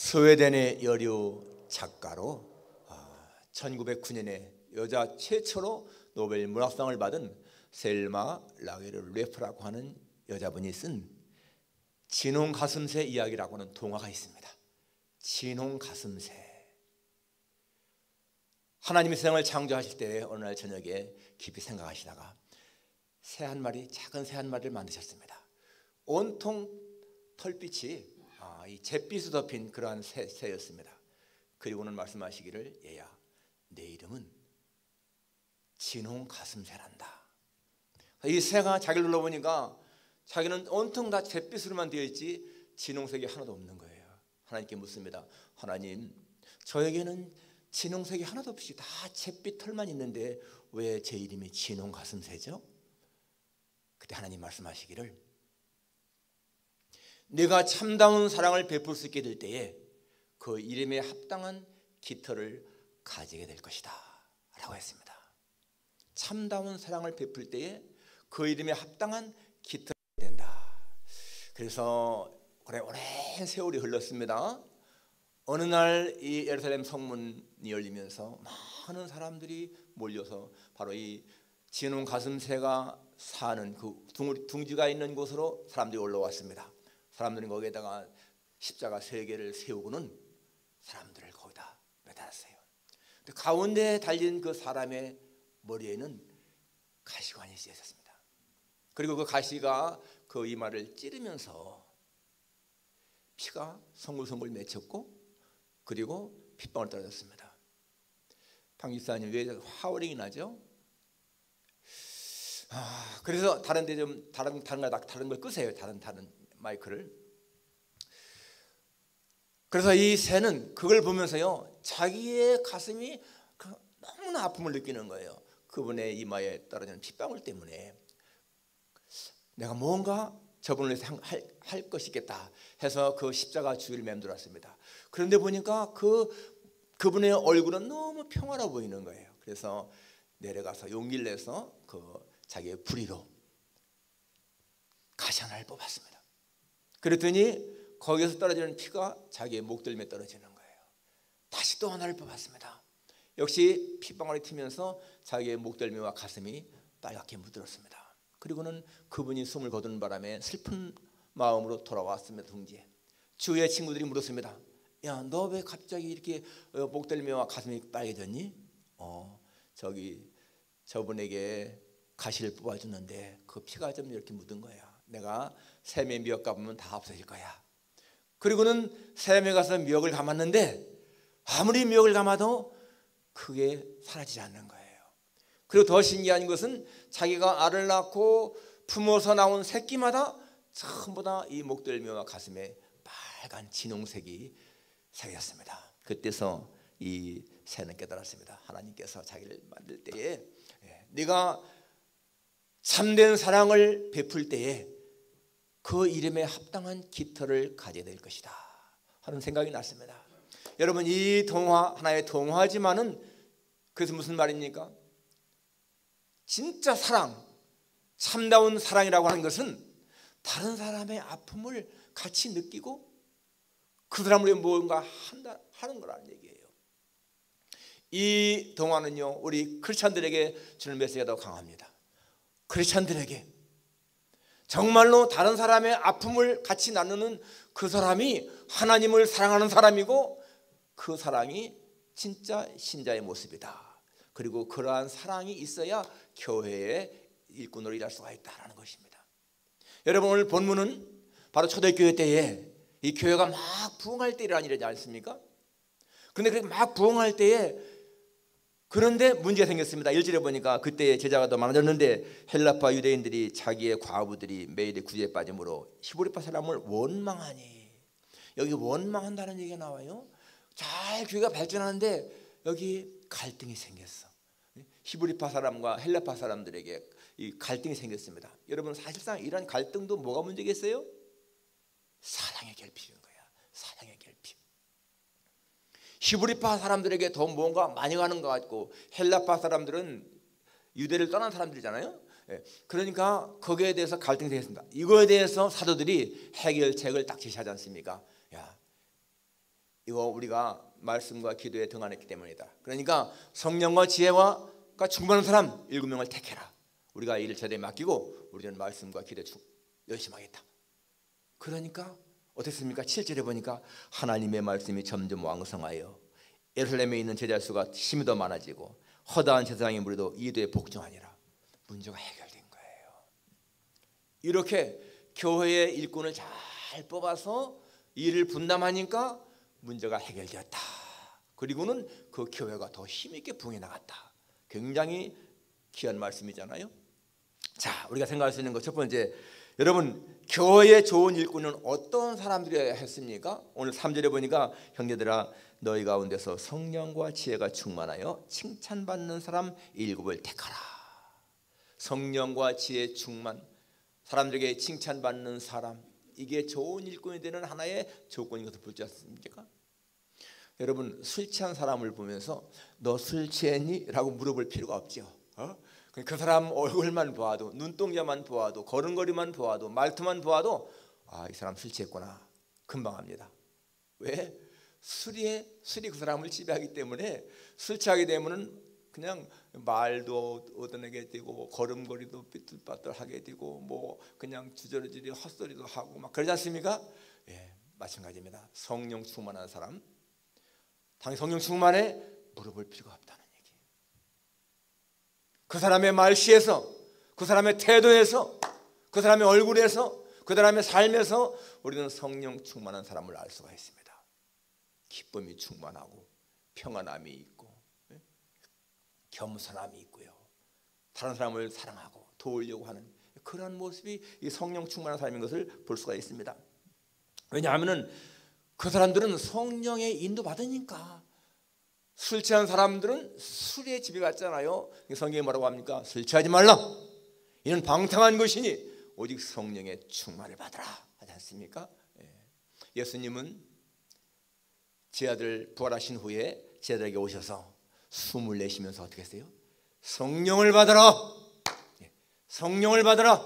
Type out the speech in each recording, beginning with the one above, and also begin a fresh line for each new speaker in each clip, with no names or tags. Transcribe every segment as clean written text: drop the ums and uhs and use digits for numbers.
스웨덴의 여류 작가로 1909년에 여자 최초로 노벨 문학상을 받은 셀마 라게르레프라고 하는 여자분이 쓴 진홍 가슴새 이야기라고 하는 동화가 있습니다. 진홍 가슴새. 하나님이 세상을 창조하실 때 어느 날 저녁에 깊이 생각하시다가 새 한 마리, 작은 새 한 마리를 만드셨습니다. 온통 털빛이 이 잿빛으로 덮인 그러한 새였습니다. 그리고는 말씀하시기를, 얘야, 내 이름은 진홍 가슴새란다. 이 새가 자기를 눌러보니까 자기는 온통 다 잿빛으로만 되어 있지 진홍색이 하나도 없는 거예요. 하나님께 묻습니다. 하나님, 저에게는 진홍색이 하나도 없이 다 잿빛 털만 있는데 왜 제 이름이 진홍 가슴새죠? 그때 하나님 말씀하시기를, 네가 참다운 사랑을 베풀 수 있게 될 때에 그 이름에 합당한 깃털을 가지게 될 것이다 라고 했습니다. 참다운 사랑을 베풀 때에 그 이름에 합당한 깃털이 된다. 그래서 오랜 세월이 흘렀습니다. 어느 날 이 예루살렘 성문이 열리면서 많은 사람들이 몰려서 바로 이 진홍 가슴새가 사는 그 둥지가 있는 곳으로 사람들이 올라왔습니다. 사람들은 거기에다가 십자가 3개를 세우고는 사람들을 거기다 매달았어요. 가운데 달린 그 사람의 머리에는 가시관이 씌어 있었습니다. 그리고 그 가시가 그 이마를 찌르면서 피가 송글송글 맺혔고, 그리고 핏방울 떨어졌습니다. 방기사님, 왜 하울링이 나죠? 그래서 다른데 좀 다른 걸 끄세요. 다른 마이크를. 그래서 이 새는 그걸 보면서요, 자기의 가슴이 너무나 아픔을 느끼는 거예요. 그분의 이마에 떨어지는 핏방울 때문에 내가 뭔가 저분을 위해서 할 것이 있겠다 해서 그 십자가 주위를 맴돌았습니다. 그런데 보니까 그분의 얼굴은 너무 평화로워 보이는 거예요. 그래서 내려가서 용기를 내서 자기의 부리로 가시 하나를 뽑았습니다. 그랬더니 거기에서 떨어지는 피가 자기의 목덜미에 떨어지는 거예요. 다시 또 하나를 뽑았습니다. 역시 핏방울이 튀면서 자기의 목덜미와 가슴이 빨갛게 물들었습니다. 그리고는 그분이 숨을 거두는 바람에 슬픈 마음으로 돌아왔습니다. 둥지에. 주위의 친구들이 물었습니다. 야, 너 왜 갑자기 이렇게 목덜미와 가슴이 빨개졌니? 저분에게 가시를 뽑아주는데 그 피가 좀 이렇게 묻은 거야. 내가 샘에 미역 감으면 다 없어질 거야. 그리고는 샘에 가서 미역을 감았는데 아무리 미역을 감아도 그게 사라지지 않는 거예요. 그리고 더 신기한 것은 자기가 알을 낳고 품어서 나온 새끼마다 전부 다 이 목덜미와 가슴에 빨간 진홍색이 새겼습니다. 그때서 이 새는 깨달았습니다. 하나님께서 자기를 만들 때에 네가 참된 사랑을 베풀 때에 그 이름에 합당한 깃털을 가져야 될 것이다 하는 생각이 났습니다. 여러분, 이 동화 하나의 동화지만은 그래서 무슨 말입니까? 진짜 사랑, 참다운 사랑이라고 하는 것은 다른 사람의 아픔을 같이 느끼고 그 사람을 위해 뭔가 하는 거라는 얘기예요. 이 동화는요, 우리 크리스찬들에게 주는 메시지가 더 강합니다. 크리스찬들에게 정말로 다른 사람의 아픔을 같이 나누는 그 사람이 하나님을 사랑하는 사람이고 그 사랑이 진짜 신자의 모습이다. 그리고 그러한 사랑이 있어야 교회의 일꾼으로 일할 수가 있다는 것입니다. 여러분, 오늘 본문은 바로 초대교회 때에 이 교회가 막 부흥할 때라는 일이지 않습니까? 그런데 그렇게 막 부흥할 때에 그런데 문제가 생겼습니다. 1절에 보니까 그때 제자가 더 많아졌는데 헬라파 유대인들이 자기의 과부들이 매일의 구제에 빠짐으로 히브리파 사람을 원망하니. 여기 원망한다는 얘기가 나와요. 잘 교회가 발전하는데 여기 갈등이 생겼어. 히브리파 사람과 헬라파 사람들에게 이 갈등이 생겼습니다. 여러분, 사실상 이런 갈등도 뭐가 문제겠어요? 사랑의 결핍인 거야. 사랑의 결핍. 히브리파 사람들에게 더 뭔가 많이 가는 것 같고 헬라파 사람들은 유대를 떠난 사람들이잖아요. 그러니까 거기에 대해서 갈등이 생겼습니다. 이거에 대해서 사도들이 해결책을 딱 제시하지 않습니까? 야, 이거 우리가 말씀과 기도에 등한했기 때문이다. 그러니까 성령과 지혜가 충만한 사람 7명을 택해라. 우리가 일을 제대로 맡기고 우리는 말씀과 기도에 열심히 하겠다. 그러니까 어떻습니까? 7절에 보니까 하나님의 말씀이 점점 왕성하여 예루살렘에 있는 제자 수가 힘이 더 많아지고 허다한 세상의 무리도 이도에 복종하니라. 문제가 해결된 거예요. 이렇게 교회의 일꾼을 잘 뽑아서 일을 분담하니까 문제가 해결되었다. 그리고는 그 교회가 더 힘있게 부흥해 나갔다. 굉장히 귀한 말씀이잖아요. 자, 우리가 생각할 수 있는 것 첫 번째, 여러분 교회의 좋은 일꾼은 어떤 사람들이 했습니까? 오늘 3절에 보니까 형제들아 너희 가운데서 성령과 지혜가 충만하여 칭찬받는 사람 7을 택하라. 성령과 지혜 충만, 사람들에게 칭찬받는 사람, 이게 좋은 일꾼이 되는 하나의 조건인 것을 볼지 않습니까? 여러분 술 취한 사람을 보면서 너 술 취했니? 라고 물어볼 필요가 없죠. 그 사람 얼굴만 보아도, 눈동자만 보아도, 걸음걸이만 보아도, 말투만 보아도 아, 이 사람 술 취했구나 금방 합니다. 왜? 술이 그 사람을 지배하기 때문에 술 취하게 되면은 그냥 말도 얻어내게 되고 걸음걸이도 삐뚤빠뚤하게 되고 뭐 그냥 주저러지리 헛소리도 하고 막 그러지 않습니까? 예, 마찬가지입니다. 성령 충만한 사람, 당연히 성령 충만해 물어볼 필요가 없다는 얘기. 그 사람의 말씨에서, 그 사람의 태도에서, 그 사람의 얼굴에서, 그 사람의 삶에서 우리는 성령 충만한 사람을 알 수가 있습니다. 기쁨이 충만하고 평안함이 있고 겸손함이 있고요. 다른 사람을 사랑하고 도우려고 하는 그런 모습이 이 성령 충만한 사람인 것을 볼 수가 있습니다. 왜냐하면 그 사람들은 성령의 인도받으니까. 술 취한 사람들은 술에 지배받잖아요. 성경이 뭐라고 합니까? 술 취하지 말라. 이는 방탕한 것이니 오직 성령의 충만을 받으라 하지 않습니까? 예수님은 제 아들 부활하신 후에 제자들에게 오셔서 숨을 내쉬면서 어떻게 했어요? 성령을 받아라. 성령을 받아라.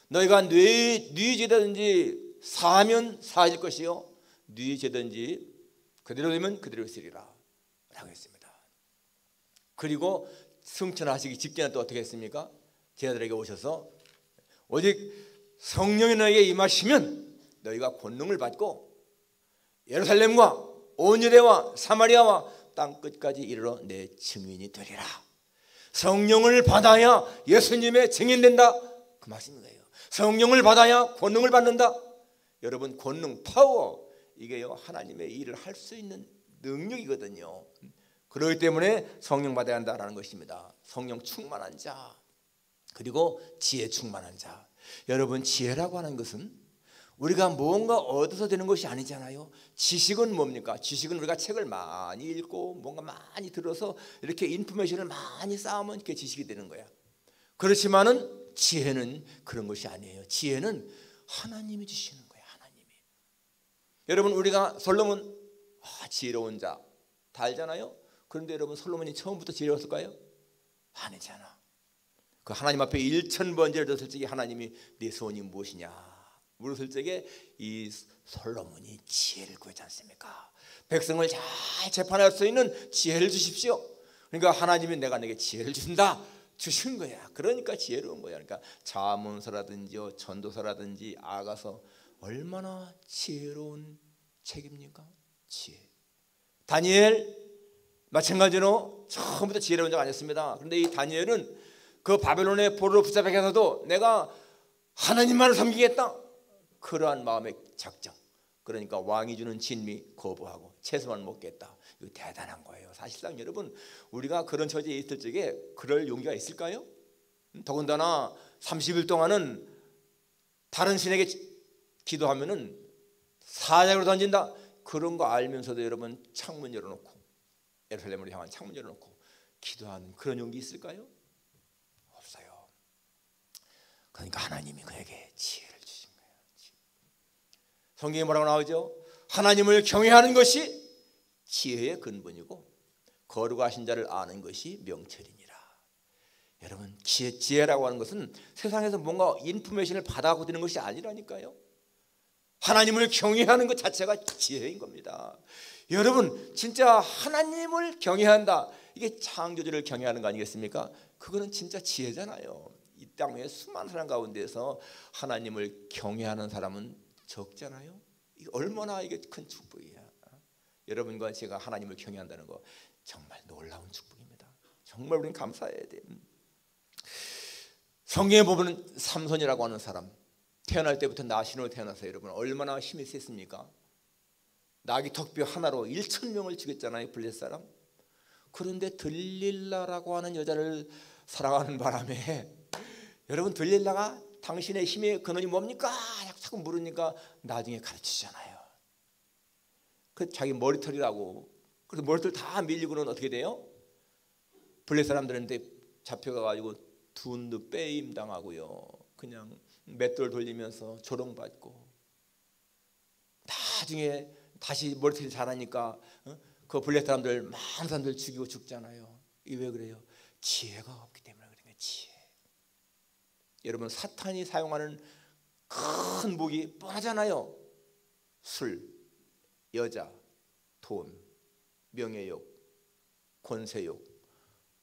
너희가 네 죄든지 사하면 사하질 것이요 네 죄든지 그대로 되면 그대로 있으리라 라고 했습니다. 그리고 승천하시기 직전에 또 어떻게 했습니까? 제자들에게 오셔서 오직 성령이 너에게 임하시면 너희가 권능을 받고 예루살렘과 온 유대와 사마리아와 땅 끝까지 이르러 내 증인이 되리라. 성령을 받아야 예수님의 증인된다 그 말씀이에요. 성령을 받아야 권능을 받는다. 여러분 권능, 파워 이게요 하나님의 일을 할 수 있는 능력이거든요. 그렇기 때문에 성령 받아야 한다라는 것입니다. 성령 충만한 자, 그리고 지혜 충만한 자. 여러분 지혜라고 하는 것은 우리가 무언가 얻어서 되는 것이 아니잖아요. 지식은 뭡니까? 지식은 우리가 책을 많이 읽고 뭔가 많이 들어서 이렇게 인포메이션을 많이 쌓으면 그게 지식이 되는 거야. 그렇지만은 지혜는 그런 것이 아니에요. 지혜는 하나님이 주시는 거예요. 하나님이. 여러분 우리가 솔로몬 지혜로운 자 다 알잖아요. 그런데 여러분 솔로몬이 처음부터 지혜로웠을까요? 아니잖아. 그 하나님 앞에 1000번째를 졌을 적에 하나님이 네 소원이 무엇이냐 물었을 적에 이 솔로몬이 지혜를 구했지 않습니까? 백성을 잘 재판할 수 있는 지혜를 주십시오. 그러니까 하나님이 내가 내게 지혜를 주신다 주신 거야. 그러니까 지혜로운 거야. 그러니까 자문서라든지 전도서라든지 아가서 얼마나 지혜로운 책입니까? 지혜. 다니엘 마찬가지로 처음부터 지혜로운 자가 아니었습니다. 그런데 이 다니엘은 그 바벨론의 포로로 붙잡혀서도 내가 하나님만을 섬기겠다 그러한 마음의 작정. 그러니까 왕이 주는 진미 거부하고 채소만 먹겠다. 이거 대단한 거예요. 사실상 여러분 우리가 그런 처지에 있을 적에 그럴 용기가 있을까요? 더군다나 30일 동안은 다른 신에게 기도하면은 사자로 던진다. 그런 거 알면서도 여러분 창문 열어놓고 예루살렘을 향한 창문 열어놓고 기도하는 그런 용기 있을까요? 없어요. 그러니까 하나님이 그에게 지혜를 주신 거예요. 성경에 뭐라고 나오죠? 하나님을 경외하는 것이 지혜의 근본이고 거룩하신 자를 아는 것이 명철이니라. 여러분 지혜라고 하는 것은 세상에서 뭔가 인포메이션을 받아갖고 되는 것이 아니라니까요. 하나님을 경외하는 것 자체가 지혜인 겁니다. 여러분, 진짜 하나님을 경외한다, 이게 창조주를 경외하는 거 아니겠습니까? 그거는 진짜 지혜잖아요. 이 땅에 수많은 사람 가운데서 하나님을 경외하는 사람은 적잖아요. 이게 얼마나 이게 큰 축복이야. 여러분과 제가 하나님을 경외한다는 거 정말 놀라운 축복입니다. 정말 우리는 감사해야 돼. 성경에 보면 삼손이라고 하는 사람, 태어날 때부터 나신으로 태어나서 여러분 얼마나 힘이 셌습니까? 나귀 턱뼈 하나로 1,000명을 죽였잖아요, 블레셋 사람. 그런데 들릴라라고 하는 여자를 사랑하는 바람에 여러분, 들릴라가 당신의 힘의 근원이 뭡니까? 자꾸 물으니까 나중에 가르치잖아요. 그 자기 머리털이라고. 그래서 머리털 다 밀리고는 어떻게 돼요? 블레셋 사람들한테 잡혀가가지고 둔도 빼임 당하고요, 그냥 맷돌 돌리면서 조롱받고, 나중에 다시 머리털이 자라니까 그 블레셋 사람들 많은 사람들 죽이고 죽잖아요. 이게 왜 그래요? 지혜가 없기 때문에 그런 거예요. 지혜. 여러분, 사탄이 사용하는 큰 무기 뻔하잖아요. 술, 여자, 돈, 명예욕, 권세욕,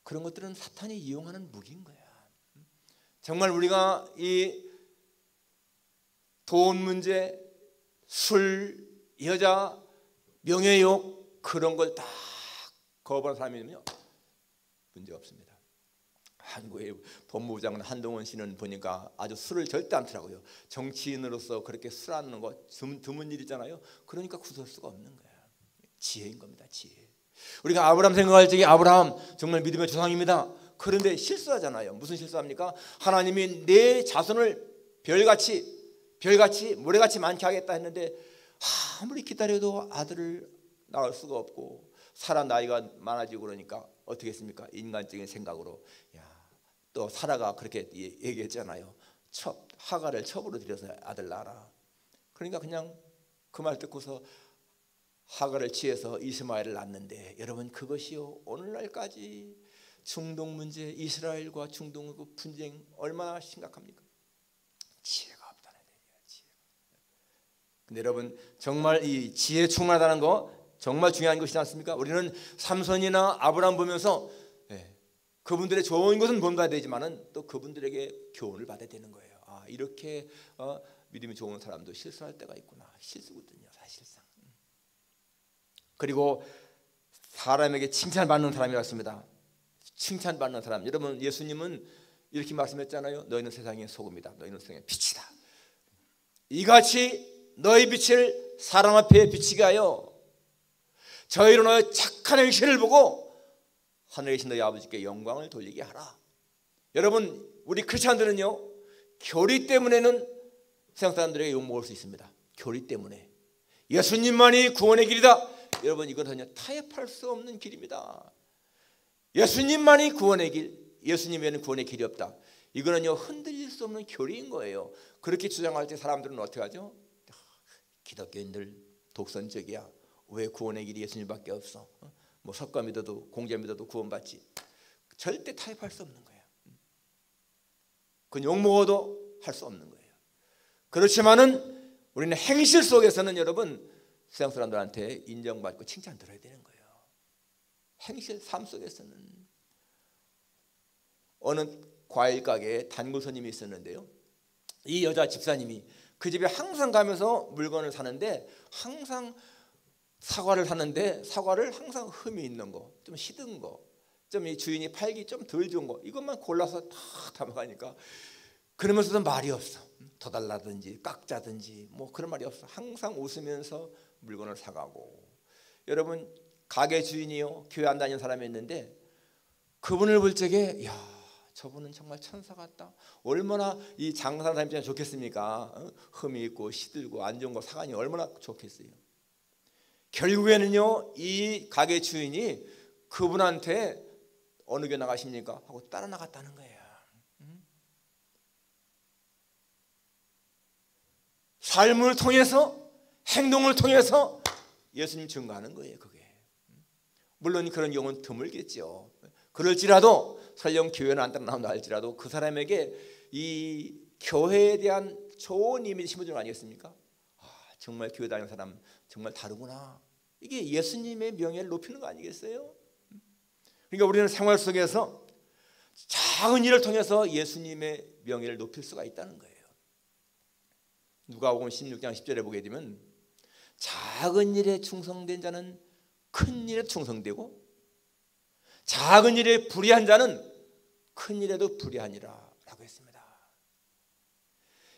그런 것들은 사탄이 이용하는 무기인 거야. 정말 우리가 이 돈 문제, 술, 여자, 명예욕, 그런 걸 다 거부하는 사람이면요 문제 없습니다. 한국의 법무부 장관 한동훈 씨는 보니까 아주 술을 절대 안 타더라고요. 정치인으로서 그렇게 술 안 하는 거 드문 일이잖아요. 그러니까 구설 수가 없는 거야. 지혜인 겁니다. 지혜. 우리가 아브라함 생각할 적에 아브라함 정말 믿음의 조상입니다. 그런데 실수하잖아요. 무슨 실수합니까? 하나님이 내 자손을 별같이 모래같이 많게 하겠다 했는데 아무리 기다려도 아들을 낳을 수가 없고 사라 나이가 많아지고 그러니까 어떻게 했습니까? 인간적인 생각으로 또 사라가 그렇게 얘기했잖아요. 하가를 첩으로 들여서 아들 낳아라. 그러니까 그냥 그 말 듣고서 하가를 취해서 이스마엘을 낳았는데, 여러분, 그것이요 오늘날까지 중동 문제, 이스라엘과 중동 그 분쟁 얼마나 심각합니까? 지혜가 없다는 얘기예요. 지혜가. 근데 여러분, 정말 이 지혜 충만하다는 거 정말 중요한 것이지 않습니까? 우리는 삼손이나 아브라함 보면서 그분들의 좋은 것은 본받아야 되지만은 또 그분들에게 교훈을 받아야 되는 거예요. 이렇게 믿음이 좋은 사람도 실수할 때가 있구나. 실수거든요, 사실상. 그리고 사람에게 칭찬받는 사람이라고 했습니다. 칭찬받는 사람. 여러분, 예수님은 이렇게 말씀했잖아요. 너희는 세상의 소금이다. 너희는 세상의 빛이다. 이같이 너희 빛을 사람 앞에 비치게 하여 저희로 너희 착한 행실을 보고 하늘에 계신 너희 아버지께 영광을 돌리게 하라. 여러분, 우리 크리스찬들은요 교리 때문에는 세상 사람들에게 욕먹을 수 있습니다. 교리 때문에. 예수님만이 구원의 길이다. 여러분, 이건 타협할 수 없는 길입니다. 예수님만이 구원의 길, 예수님 외에는 구원의 길이 없다. 이거는요 흔들릴 수 없는 교리인 거예요. 그렇게 주장할 때 사람들은 어떻게 하죠? 기독교인들 독선적이야. 왜 구원의 길이 예수님밖에 없어? 뭐 석가 믿어도 공자 믿어도 구원받지. 절대 타협할 수 없는 거예요. 그건 욕먹어도 할 수 없는 거예요. 그렇지만은 우리는 행실 속에서는 여러분 세상 사람들한테 인정받고 칭찬 들어야 되는 거예요. 행실 삶 속에서는. 어느 과일 가게에 단골 손님이 있었는데요, 이 여자 집사님이 그 집에 항상 가면서 물건을 사는데 항상 사과를 사는데 사과를 항상 흠이 있는 거, 좀 시든 거, 좀 이 주인이 팔기 좀 덜 좋은 거, 이것만 골라서 다 담아가니까 그러면서도 말이 없어. 더 달라든지 깎자든지 뭐 그런 말이 없어. 항상 웃으면서 물건을 사가고. 여러분, 가게 주인이요 교회 안 다니는 사람이었는데 그분을 볼 적에 저분은 정말 천사 같다. 얼마나 이 장사하는 사람 입장에 좋겠습니까? 흠이 있고 시들고 안 좋은 거 사가니 얼마나 좋겠어요. 결국에는요 이 가게 주인이 그분한테 어느 교회 나가십니까? 하고 따라 나갔다는 거예요. 삶을 통해서, 행동을 통해서 예수님 증거하는 거예요. 그게 물론 그런 경우는 드물겠죠. 그럴지라도 설령 교회는 안 따라 나온다 할지라도 그 사람에게 이 교회에 대한 좋은 이미지 심어주는 거 아니겠습니까? 정말 교회 다니는 사람 정말 다르구나. 이게 예수님의 명예를 높이는 거 아니겠어요? 그러니까 우리는 생활 속에서 작은 일을 통해서 예수님의 명예를 높일 수가 있다는 거예요. 누가복음 16장 10절에 보게 되면 작은 일에 충성된 자는 큰 일에 충성되고 작은 일에 불의한 자는 큰 일에도 불의하니라 라고 했습니다.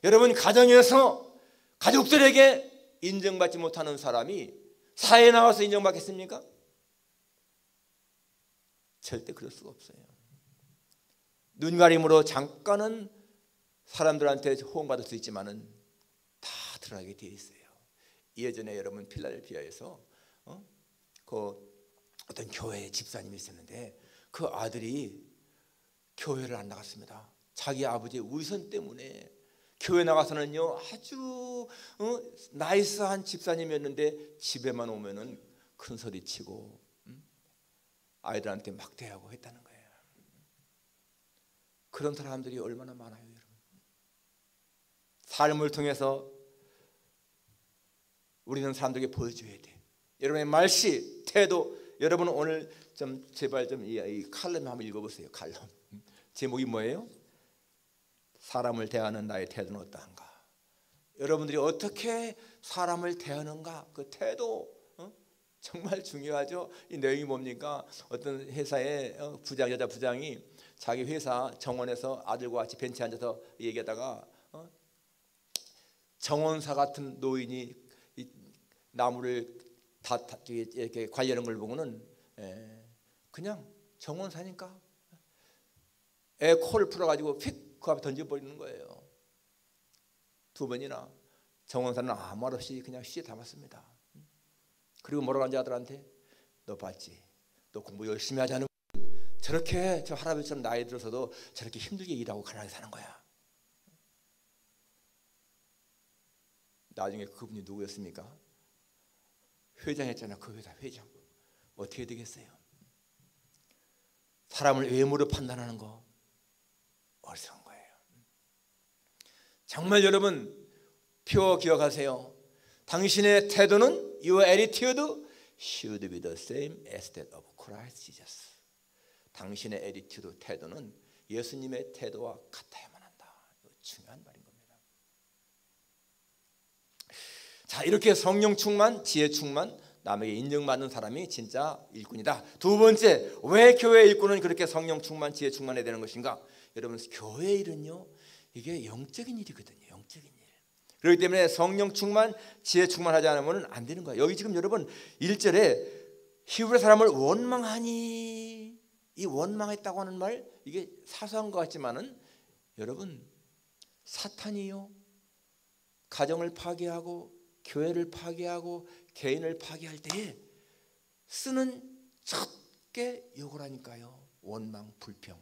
여러분, 가정에서 가족들에게 인정받지 못하는 사람이 사회에 나와서 인정받겠습니까? 절대 그럴 수가 없어요. 눈가림으로 잠깐은 사람들한테 호응받을 수 있지만은 다 드러나게 되어 있어요. 예전에 여러분 필라델피아에서 어떤 교회 집사님이 있었는데 그 아들이 교회를 안 나갔습니다. 자기 아버지의 위선 때문에. 교회 나가서는요 아주 나이스한 집사님이었는데 집에만 오면은 큰 소리 치고 아이들한테 막대하고 했다는 거예요. 그런 사람들이 얼마나 많아요, 여러분. 삶을 통해서 우리는 사람들에게 보여줘야 돼. 여러분의 말씨, 태도. 여러분 오늘 좀 제발 좀 이 칼럼 한번 읽어보세요. 칼럼. 제목이 뭐예요? 사람을 대하는 나의 태도는 어떠한가? 여러분들이 어떻게 사람을 대하는가? 그 태도 정말 중요하죠. 이 내용이 뭡니까? 어떤 회사의 부장, 여자 부장이 자기 회사 정원에서 아들과 같이 벤치에 앉아서 얘기하다가 정원사 같은 노인이 이 나무를 다 이렇게 관리하는 걸 보고는 그냥 정원사니까 애 코를 풀어가지고 휙 그 앞에 던져버리는 거예요. 두 번이나. 정원사는 아무 말 없이 그냥 쉬에 담았습니다. 그리고 뭐라고 하는지 아들한테, 너 봤지? 너 공부 열심히 하지 않으면 저렇게 저 할아버지처럼 나이 들어서도 저렇게 힘들게 일하고 가난하게 사는 거야. 나중에 그분이 누구였습니까? 회장했잖아요. 그 회사 회장. 어떻게 되겠어요? 사람을 외모로 판단하는 거 어리석은 거예요. 정말 여러분 표 기억하세요. 당신의 태도는 your attitude should be the same as that of Christ Jesus. 당신의 attitude, 태도는 예수님의 태도와 같아야만 한다. 이거 중요한 말인 겁니다. 자, 이렇게 성령 충만, 지혜 충만, 남에게 인정받는 사람이 진짜 일꾼이다. 두 번째, 왜 교회 일꾼은 그렇게 성령 충만, 지혜 충만해야 되는 것인가? 여러분, 교회 일은요, 이게 영적인 일이거든요. 영적인 일. 그렇기 때문에 성령 충만, 지혜 충만하지 않으면 안 되는 거예요. 여기 지금 여러분 1절에 히브리 사람을 원망하니, 이 원망했다고 하는 말, 이게 사소한 것 같지만은 여러분, 사탄이요 가정을 파괴하고 교회를 파괴하고 개인을 파괴할 때에 쓰는 첫게 욕을 하니까요. 원망, 불평.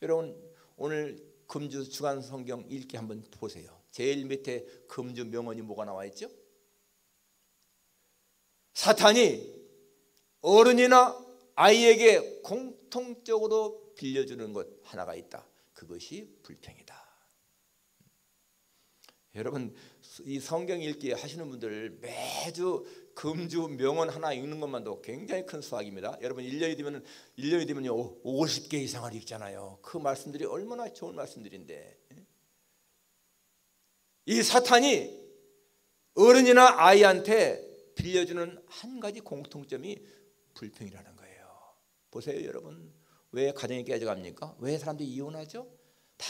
여러분 오늘 금주 주간 성경 읽기 한번 보세요. 제일 밑에 금주 명언이 뭐가 나와 있죠? 사탄이 어른이나 아이에게 공통적으로 빌려주는 것 하나가 있다. 그것이 불평이다. 여러분 이 성경 읽기 하시는 분들 매주 금주 명언 하나 읽는 것만도 굉장히 큰 수확입니다. 여러분 1년이 되면요 50개 이상을 읽잖아요. 그 말씀들이 얼마나 좋은 말씀들인데, 이 사탄이 어른이나 아이한테 빌려주는 한 가지 공통점이 불평이라는 거예요. 보세요 여러분, 왜 가정이 깨져갑니까? 왜 사람들이 이혼하죠? 다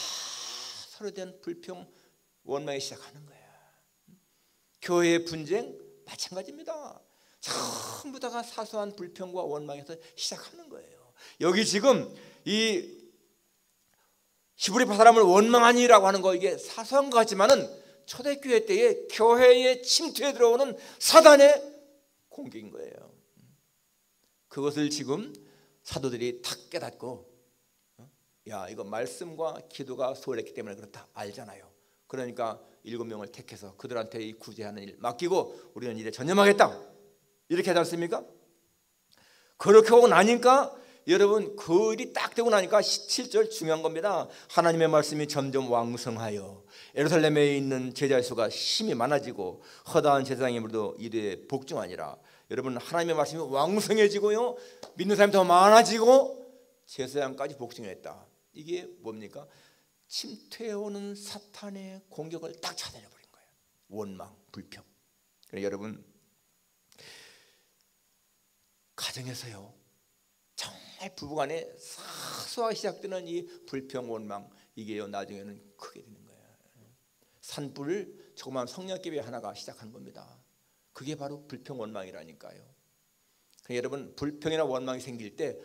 서로에 대한 불평, 원망이 시작하는 거예요. 교회의 분쟁 마찬가지입니다. 전부 다가 사소한 불평과 원망에서 시작하는 거예요. 여기 지금 이 히브리 사람을 원망하니라고 하는 거, 이게 사소한 것 같지만은 초대교회 때에 교회에 침투해 들어오는 사단의 공격인 거예요. 그것을 지금 사도들이 다 깨닫고, 야 이거 말씀과 기도가 소홀했기 때문에 그렇다 알잖아요. 그러니까 7명을 택해서 그들한테 이 구제하는 일 맡기고 우리는 일에 전념하겠다, 이렇게 하지 않습니까? 그렇게 하고 나니까 여러분 그 일이 딱 되고 나니까 17절 중요한 겁니다. 하나님의 말씀이 점점 왕성하여 예루살렘에 있는 제자의 수가 심히 많아지고 허다한 제사장님들도 이르되 복종하니라. 여러분 하나님의 말씀이 왕성해지고요, 믿는 사람이 더 많아지고 제사장까지 복종했다. 이게 뭡니까? 침투해오는 사탄의 공격을 딱 차단해버린 거예요. 원망, 불평. 그래서 여러분 가정에서요, 정말 부부간에 사소하게 시작되는 이 불평, 원망, 이게요 나중에는 크게 되는 거예요. 산불을 조그만 성냥개비 하나가 시작한 겁니다. 그게 바로 불평, 원망이라니까요. 그러니까 여러분 불평이나 원망이 생길 때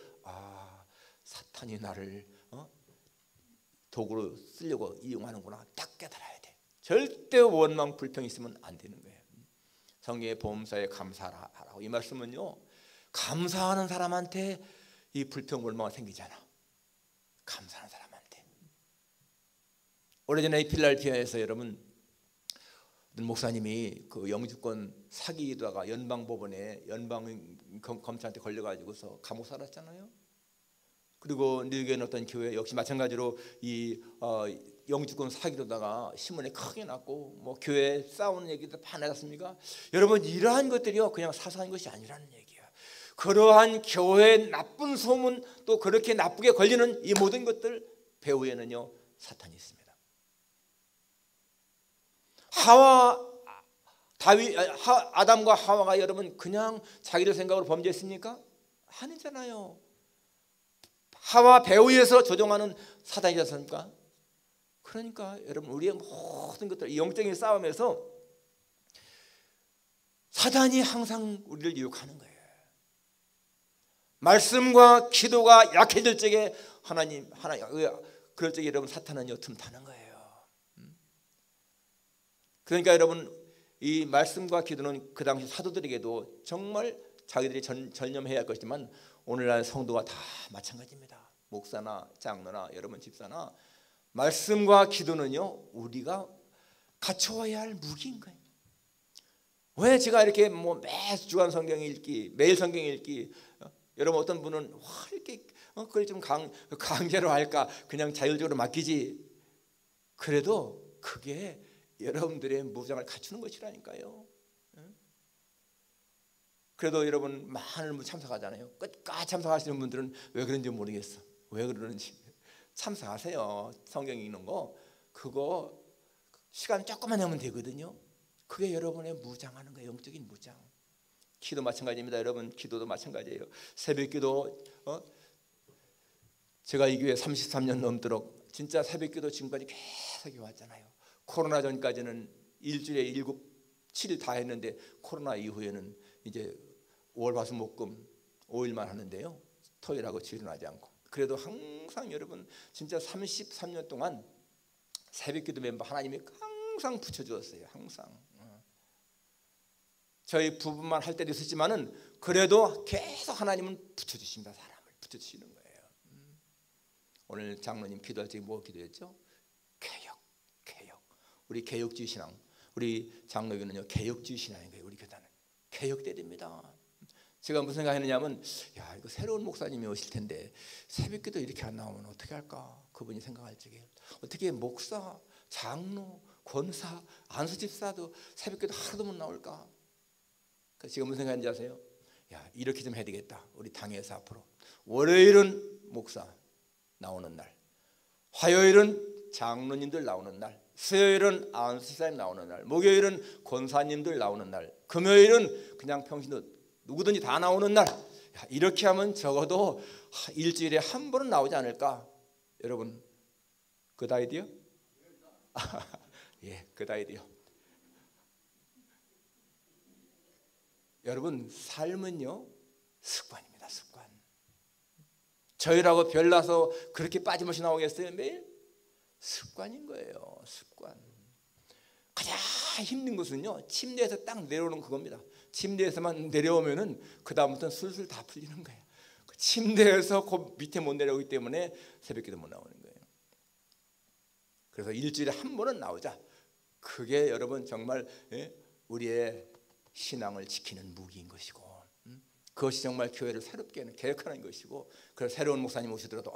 사탄이 나를 도구로 쓰려고 이용하는구나 딱 깨달아야 돼. 절대 원망, 불평이 있으면 안 되는 거예요. 성경의 보험사에 감사하라고 이 말씀은요, 감사하는 사람한테 이 불평, 원망이 생기잖아. 감사하는 사람한테. 오래전에 필라델피아에서 여러분 목사님이 그 영주권 사기다가 연방법원에 연방 검찰한테 걸려가지고서 감옥 살았잖아요. 그리고 뉴욕에 어떤 교회 역시 마찬가지로 이 영주권 사기로다가 신문에 크게 났고 뭐 교회 싸우는 얘기도 많이 났습니까? 여러분 이러한 것들이요 그냥 사소한 것이 아니라는 얘기야. 그러한 교회의 나쁜 소문, 또 그렇게 나쁘게 걸리는 이 모든 것들 배후에는요 사탄이 있습니다. 아담과 하와가 여러분 그냥 자기들 생각으로 범죄했습니까? 아니잖아요. 하와 배후에서 조종하는 사단이지 않습니까? 그러니까 여러분 우리의 모든 것들, 이 영적인 싸움에서 사단이 항상 우리를 유혹하는 거예요. 말씀과 기도가 약해질 적에 하나님 그럴 적에 여러분 사탄은요 틈타는 거예요. 그러니까 여러분 이 말씀과 기도는 그 당시 사도들에게도 정말 자기들이 전념해야 할 것이지만 오늘날 성도가 다 마찬가지입니다. 목사나 장로나 여러분 집사나 말씀과 기도는요 우리가 갖춰야 할 무기인 거예요. 왜 제가 이렇게 뭐 매주간 성경 읽기, 매일 성경 읽기, 여러분 어떤 분은 와 이렇게 그걸 좀 강제로 할까, 그냥 자율적으로 맡기지. 그래도 그게 여러분들의 무장을 갖추는 것이라니까요. 그래도 여러분 많은 분 참석하잖아요. 끝까지 참석하시는 분들은 왜 그런지 모르겠어. 왜 그러는지 참석하세요. 성경 읽는 거 그거 시간 조금만 내면 되거든요. 그게 여러분의 무장하는 거예요. 영적인 무장. 기도 마찬가지입니다. 여러분 기도도 마찬가지예요. 새벽기도 제가 이 교회 33년 넘도록 진짜 새벽기도 지금까지 계속 해왔잖아요. 코로나 전까지는 일주일에 7, 7일 다 했는데 코로나 이후에는 이제 월화수목금 5일만 하는데요. 토요일하고 주일은 하지 않고. 그래도 항상 여러분 진짜 33년 동안 새벽기도 멤버 하나님이 항상 붙여주었어요. 항상. 저희 부부만 할 때도 있었지만은 그래도 계속 하나님은 붙여주십니다. 사람을 붙여주시는 거예요. 오늘 장로님 기도할 때 뭐 기도했죠? 개혁. 우리 개혁주의 신앙, 우리 장로교는요 개혁주의 신앙인 거예요. 우리 교단은 개혁돼야 됩니다. 제가 무슨 생각했느냐면 야 이거 새로운 목사님이 오실 텐데 새벽기도 이렇게 안 나오면 어떻게 할까? 그분이 생각할 적에 어떻게 목사, 장로, 권사, 안수집사도 새벽기도 하루도 못 나올까? 그래서 제가 무슨 생각했는지 아세요? 야 이렇게 좀 해야 되겠다. 우리 당에서 앞으로 월요일은 목사 나오는 날, 화요일은 장로님들 나오는 날, 수요일은 안수집사님 나오는 날, 목요일은 권사님들 나오는 날, 금요일은 그냥 평신도 누구든지 다 나오는 날. 야, 이렇게 하면 적어도 일주일에 한 번은 나오지 않을까? 여러분 그 아이디어? 예, 그 아이디어. 여러분 삶은요 습관입니다. 습관. 저희라고 별나서 그렇게 빠짐없이 나오겠어요? 매일? 습관인 거예요. 습관. 가장 힘든 것은요 침대에서 딱 내려오는 그겁니다. 침대에서만 내려오면은 그 다음부터는 술술 다 풀리는 거예요. 침대에서 그 밑에 못 내려오기 때문에 새벽기도 못 나오는 거예요. 그래서 일주일에 한 번은 나오자. 그게 여러분 정말 우리의 신앙을 지키는 무기인 것이고 그것이 정말 교회를 새롭게 개혁하는 것이고, 그래서 새로운 목사님 오시더라도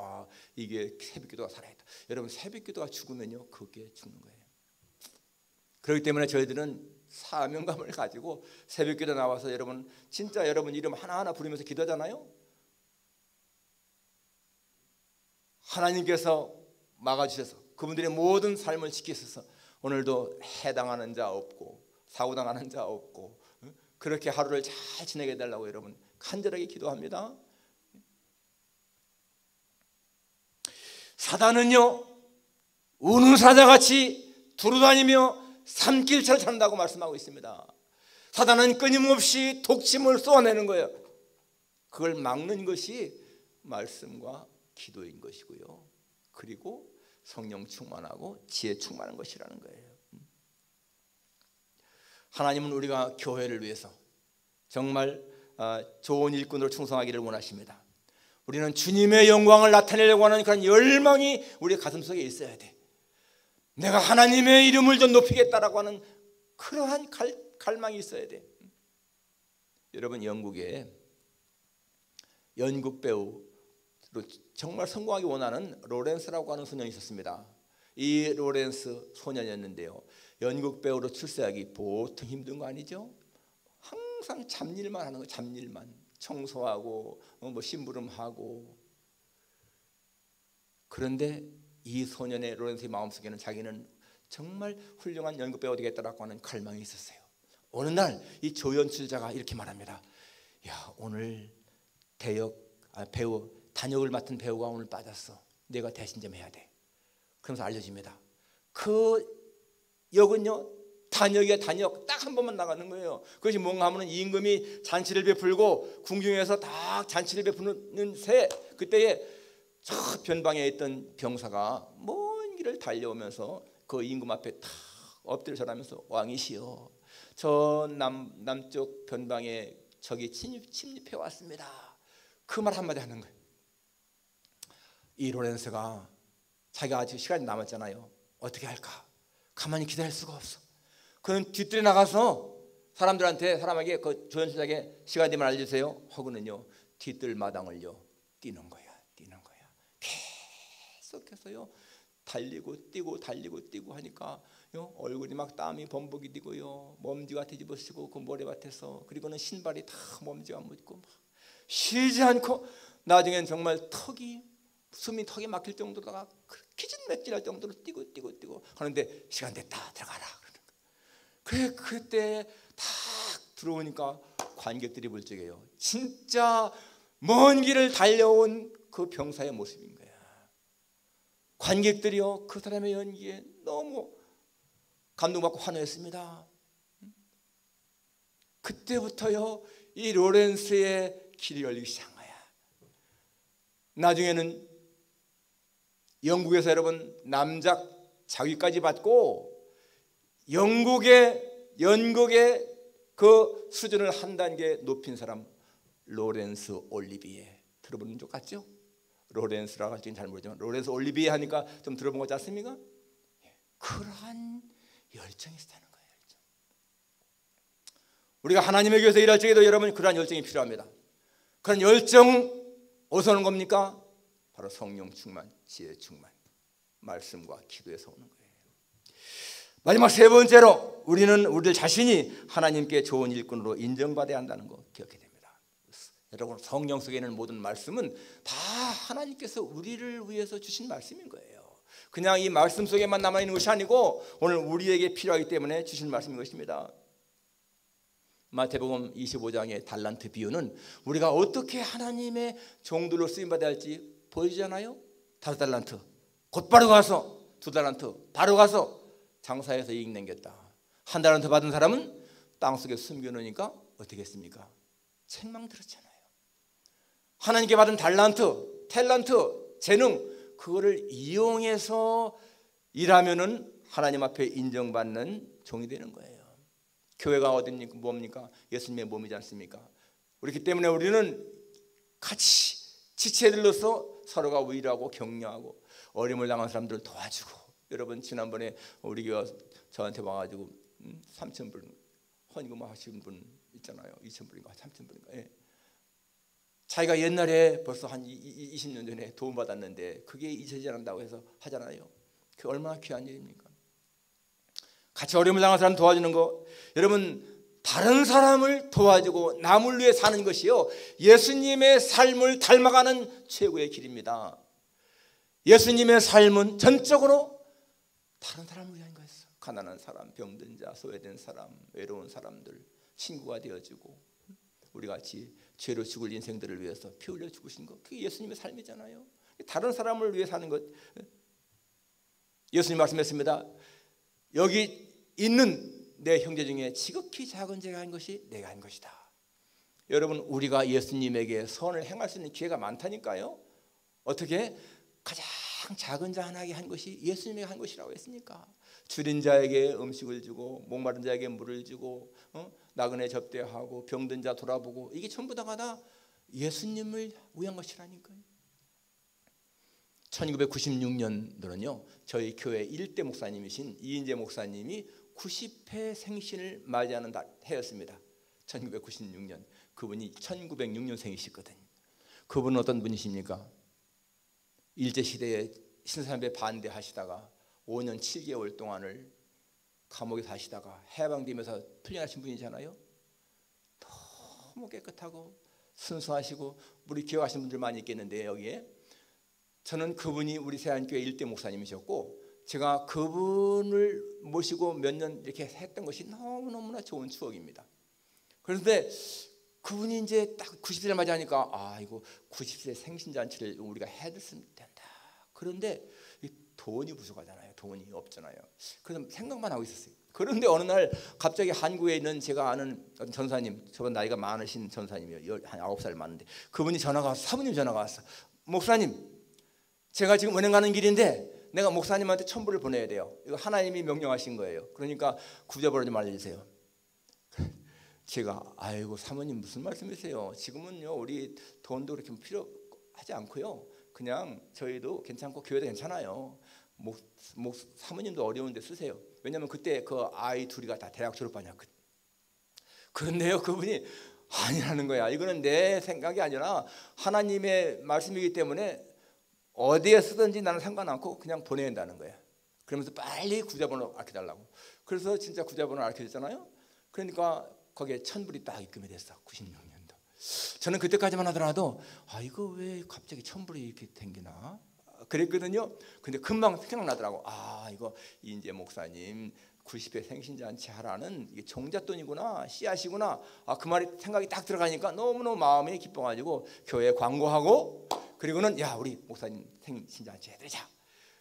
이게 새벽기도가 살아있다. 여러분, 새벽기도가 죽으면요 그게 죽는 거예요. 그렇기 때문에 저희들은 사명감을 가지고 새벽기도 나와서 여러분 진짜 여러분 이름 하나하나 부르면서 기도하잖아요. 하나님께서 막아주셔서 그분들의 모든 삶을 지키셔서 오늘도 해당하는 자 없고 사고당하는 자 없고 그렇게 하루를 잘 지내게 해달라고 여러분 간절하게 기도합니다. 사단은요 우는 사자같이 두루다니며 산길처럼 산다고 말씀하고 있습니다. 사단은 끊임없이 독침을 쏘아내는 거예요. 그걸 막는 것이 말씀과 기도인 것이고요, 그리고 성령 충만하고 지혜 충만한 것이라는 거예요. 하나님은 우리가 교회를 위해서 정말 좋은 일꾼으로 충성하기를 원하십니다. 우리는 주님의 영광을 나타내려고 하는 그런 열망이 우리 가슴속에 있어야 돼. 내가 하나님의 이름을 좀 높이겠다라고 하는 그러한 갈망이 있어야 돼. 여러분, 영국에 연극 배우로 정말 성공하기 원하는 로렌스라고 하는 소년이 있었습니다. 이 로렌스 소년이었는데요, 연극 배우로 출세하기 보통 힘든 거 아니죠? 항상 잡일만 하는 거예요. 잡일만 청소하고 심부름하고. 그런데 이 소년의 로렌스의 마음속에는 자기는 정말 훌륭한 연극 배우가 되겠다라고 하는 갈망이 있었어요. 어느 날 이 조연출자가 이렇게 말합니다. 야, 오늘 배우 단역을 맡은 배우가 오늘 빠졌어. 내가 대신 좀 해야 돼. 그러면서 알려집니다. 그 역은요 단역이야 단역, 딱 한 번만 나가는 거예요. 그것이 뭔가 하면 임금이 잔치를 베풀고 궁중에서 딱 잔치를 베푸는 새, 그때에 저 변방에 있던 병사가 먼 길을 달려오면서 그 임금 앞에 탁 엎드려 절하면서 왕이시여, 저 남쪽 변방에 적이 침입해 왔습니다. 그 말 한마디 하는 거예요. 이 로렌스가 자기가 아직 시간이 남았잖아요. 어떻게 할까? 가만히 기다릴 수가 없어. 그는 뒤뜰에 나가서 사람에게 그 조연출에게 시간 되면 알려주세요 하고는요 뒤뜰 마당을요 뛰는 거야. 계속해서요 달리고 뛰고 하니까 얼굴이 막 땀이 범벅이 되고요, 먼지가 뒤집어지고 그 모래밭에서, 그리고는 신발이 다 먼지가 묻고 막 쉬지 않고 나중엔 정말 숨이 턱이 막힐 정도다가 기진맥진할 정도로 뛰고 하는데 시간 됐다 들어가라. 그때 딱 들어오니까 관객들이 볼 적이에요. 진짜 먼 길을 달려온 그 병사의 모습인 거야. 관객들이요 그 사람의 연기에 너무 감동받고 환호했습니다. 그때부터요 이 로렌스의 길이 열리기 시작한 거야. 나중에는 영국에서 여러분 남작 자위까지 받고 연극의 그 수준을 한 단계 높인 사람, 로렌스 올리비에. 들어본 적 같죠? 로렌스라고 할지는 잘 모르지만 로렌스 올리비에 하니까 좀 들어본 거지 않습니까? 그러한 열정이 있다는 거예요. 열정. 우리가 하나님의 교회에서 일할 적에도 여러분 그러한 열정이 필요합니다. 그런 열정 어디서 오는 겁니까? 바로 성령 충만, 지혜 충만, 말씀과 기도에서 오는 거예요. 마지막 세 번째로 우리는 우리 자신이 하나님께 좋은 일꾼으로 인정받아야 한다는 거 기억해야 됩니다. 여러분, 성령 속에 있는 모든 말씀은 다 하나님께서 우리를 위해서 주신 말씀인 거예요. 그냥 이 말씀 속에만 남아있는 것이 아니고 오늘 우리에게 필요하기 때문에 주신 말씀인 것입니다. 마태복음 25장의 달란트 비유는 우리가 어떻게 하나님의 종들로 쓰임받아야 할지 보여주잖아요. 5달란트 곧바로 가서 2달란트 바로 가서 장사해서 이익 남겼다. 1달란트 받은 사람은 땅속에 숨겨놓으니까 어떻게 했습니까? 책망 들었잖아요. 하나님께 받은 달란트, 탤런트, 재능, 그거를 이용해서 일하면은 하나님 앞에 인정받는 종이 되는 거예요. 교회가 어딥니까? 뭡니까? 예수님의 몸이지 않습니까? 그렇기 때문에 우리는 같이 지체들로서 서로가 위로하고 격려하고 어려움을 당한 사람들을 도와주고. 여러분, 지난번에 우리 교회 저한테 와가지고 3,000불 헌금 하신 분 있잖아요. 2,000불인가 3,000불인가. 예. 자기가 옛날에 벌써 한 20년 전에 도움받았는데 그게 잊혀지지 않는다고 해서 하잖아요. 그게 얼마나 귀한 일입니까? 같이 어려움을 당한 사람 도와주는 거, 여러분 다른 사람을 도와주고 남을 위해 사는 것이요 예수님의 삶을 닮아가는 최고의 길입니다. 예수님의 삶은 전적으로 다른 사람을 위한 거였어. 가난한 사람, 병든 자, 소외된 사람, 외로운 사람들 친구가 되어주고 우리 같이 죄로 죽을 인생들을 위해서 피 흘려 죽으신 것, 그게 예수님의 삶이잖아요. 다른 사람을 위해 사는 것. 예수님 말씀했습니다. 여기 있는 내 형제 중에 지극히 작은 죄가 한 것이 내가 한 것이다. 여러분 우리가 예수님에게 선을 행할 수 있는 기회가 많다니까요. 어떻게? 가장 작은 자 하나에게 한 것이 예수님에게 한 것이라고 했으니까. 줄인 자에게 음식을 주고 목마른 자에게 물을 주고 나그네 접대하고 병든 자 돌아보고, 이게 전부 다가 예수님을 위한 것이라니까요. 1996년도는요 저희 교회 1대 목사님이신 이인재 목사님이 90회 생신을 맞이하는 해였습니다. 1996년. 그분이 1906년생이시거든요. 그분은 어떤 분이십니까? 일제시대에 신사참배 반대하시다가 5년 7개월 동안을 감옥에 사시다가 해방되면서 풀려나신 분이잖아요. 너무 깨끗하고 순수하시고 우리 기억하시는 분들 많이 있겠는데, 여기에 저는 그분이 우리 세안교회 1대 목사님이셨고 제가 그분을 모시고 몇 년 이렇게 했던 것이 너무너무나 좋은 추억입니다. 그런데 그분이 이제 딱 90세를 맞이하니까 이거 90세 생신잔치를 우리가 해줬으면 된다. 그런데 돈이 부족하잖아요. 돈이 없잖아요. 그래서 생각만 하고 있었어요. 그런데 어느 날 갑자기 한국에 있는 제가 아는 전사님, 저보다 나이가 많으신 전사님이요, 한 9살 많은데, 그분이 전화가 와서, 사모님 전화가 왔어. 목사님, 제가 지금 은행 가는 길인데 내가 목사님한테 첨부를 보내야 돼요. 이거 하나님이 명령하신 거예요. 그러니까 구제번호 좀 알려주세요. 제가 아이고 사모님 무슨 말씀이세요? 지금은요 우리 돈도 그렇게 필요하지 않고요. 그냥 저희도 괜찮고 교회도 괜찮아요. 사모님도 어려운데 쓰세요. 왜냐하면 그때 그 아이 둘이가 다 대학 졸업하냐. 그런데요 그분이 아니라는 거야. 이거는 내 생각이 아니라 하나님의 말씀이기 때문에 어디에 쓰든지 나는 상관없고 그냥 보내야 한다는 거야. 그러면서 빨리 구제번호 알려달라고. 그래서 진짜 구제번호 알려줬잖아요. 그러니까 거기에 1,000불이 딱 입금이 됐어. 96년도. 저는 그때까지만 하더라도 이거 왜 갑자기 1,000불이 이렇게 생기나 그랬거든요. 근데 금방 생각나더라고. 이거 이인재 목사님 90회 생신잔치 하라는 이게 종잣돈이구나, 씨앗이구나. 그 말이 생각이 딱 들어가니까 너무너무 마음이 기뻐가지고 교회에 광고하고, 그리고는 야 우리 목사님 생신잔치 해드리자.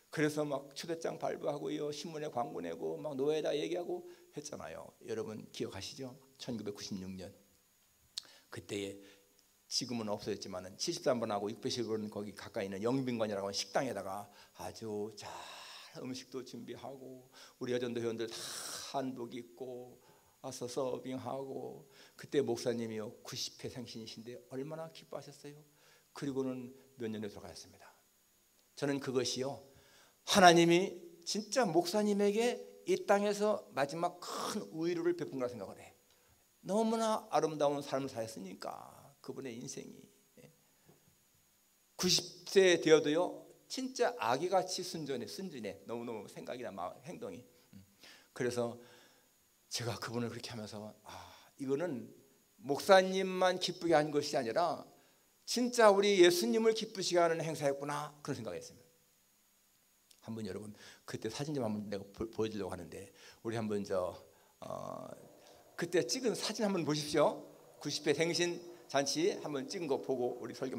그래서 막 초대장 발부하고요, 신문에 광고 내고 막 노예다 얘기하고 했잖아요. 여러분 기억하시죠? 1996년 그때에 지금은 없어졌지만은 73번하고 611번 거기 가까이 있는 영빈관이라고 하는 식당에다가 아주 잘 음식도 준비하고 우리 여전도 회원들 다 한복 입고 와서 서빙하고, 그때 목사님이요 90회 생신이신데 얼마나 기뻐하셨어요. 그리고는 몇 년에 돌아가셨습니다. 저는 그것이요 하나님이 진짜 목사님에게 이 땅에서 마지막 큰 우위를 베푼 거라 생각을 해. 너무나 아름다운 삶을 사셨으니까 그분의 인생이 90세 되어도요 진짜 아기같이 순진해. 너무너무 생각이나 행동이. 그래서 제가 그분을 그렇게 하면서 이거는 목사님만 기쁘게 한 것이 아니라 진짜 우리 예수님을 기쁘시게 하는 행사였구나, 그런 생각을 했습니다. 한번 여러분 그때 사진 좀 한번 내가 보여주려고 하는데, 우리 한번 그때 찍은 사진 한번 보십시오. 90회 생신 잔치 한번 찍은 거 보고 우리 설교